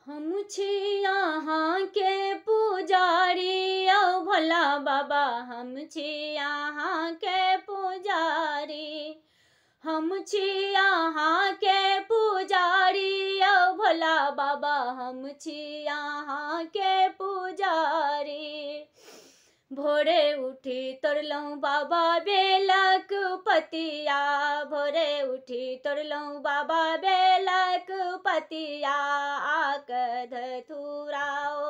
हम छी यहाँ के पुजारी औ भोला बाबा, हम छी यहाँ के पुजारी। हम छी यहाँ के पुजारी औ भोला बाबा, हम छी यहाँ के पुजारी। भोरे उठी तोड़लौं बाबा बेलक पतिया, भोरे उठी तोड़लौं बाबा बेलक पतिया। आक धतूराओ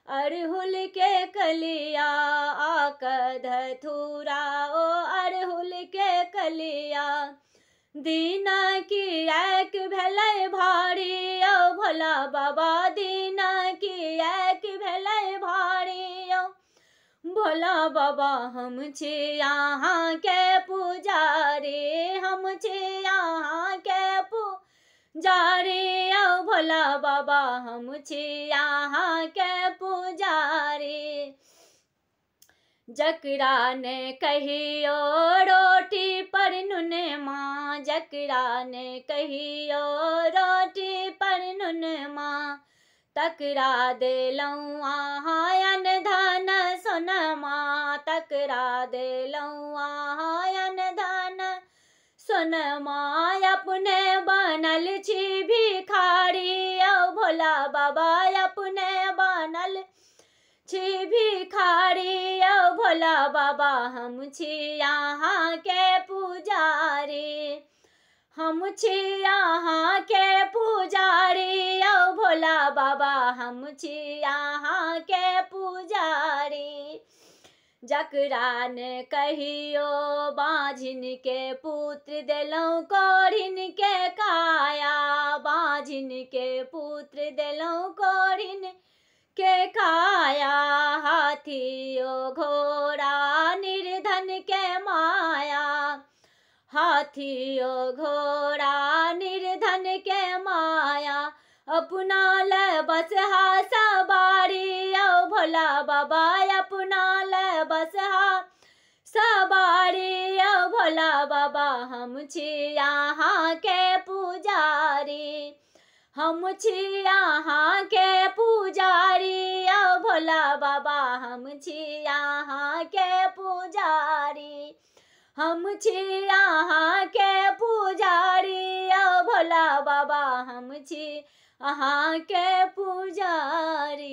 अरहुल के कलिया, आक धतूराओ अरहुल के कलिया। दीना की एक भेलै भारी औ भोला बाबा, दीना की एक भेलै भारी औ भोला बाबा। हम छी यहाँ के पुजारी, हम छी यहाँ के पुजारी औ भोला बाबा, हम छी यहाँ के पुजारी। जकरा ने कहियो रोटी पर नुन माँ, जकरा ने कहियो रोटी पर नुन माँ। तकरा देलौं आहाँ अन धन सोनमा, तकरा देलौं आहाँ अन धन सोनमा। अपने बनल छी भिखारी औ भोला बाबा, अपने बनल छी भिखारी औ भोला बाबा। हम छी यहाँ के पुजारी, हम छी यहाँ के पुजारी औ भोला बाबा, हम छी यहाँ के पुजारी। जकरा ने कहियो बाझिन के पुत्र देलौं कोढ़िन के काया, बाझिन के पुत्र देलौं कोढ़िन के काया। हाथियो घोड़ा निर्धन के माया, हाथियो घोड़ा निर्धन के माया। अपना ले बसहा सवारी औ भोला बाबा, अपना ले बसहा सवारी औ भोला बाबा। हम छी यहाँ के पुजारी, हम छी यहाँ के पुजारी औ भोला बाबा, हम छी यहाँ के पुजारी। हम छी यहाँ के पुजारी औ भोला बाबा, हम छी यहाँ के पुजारी।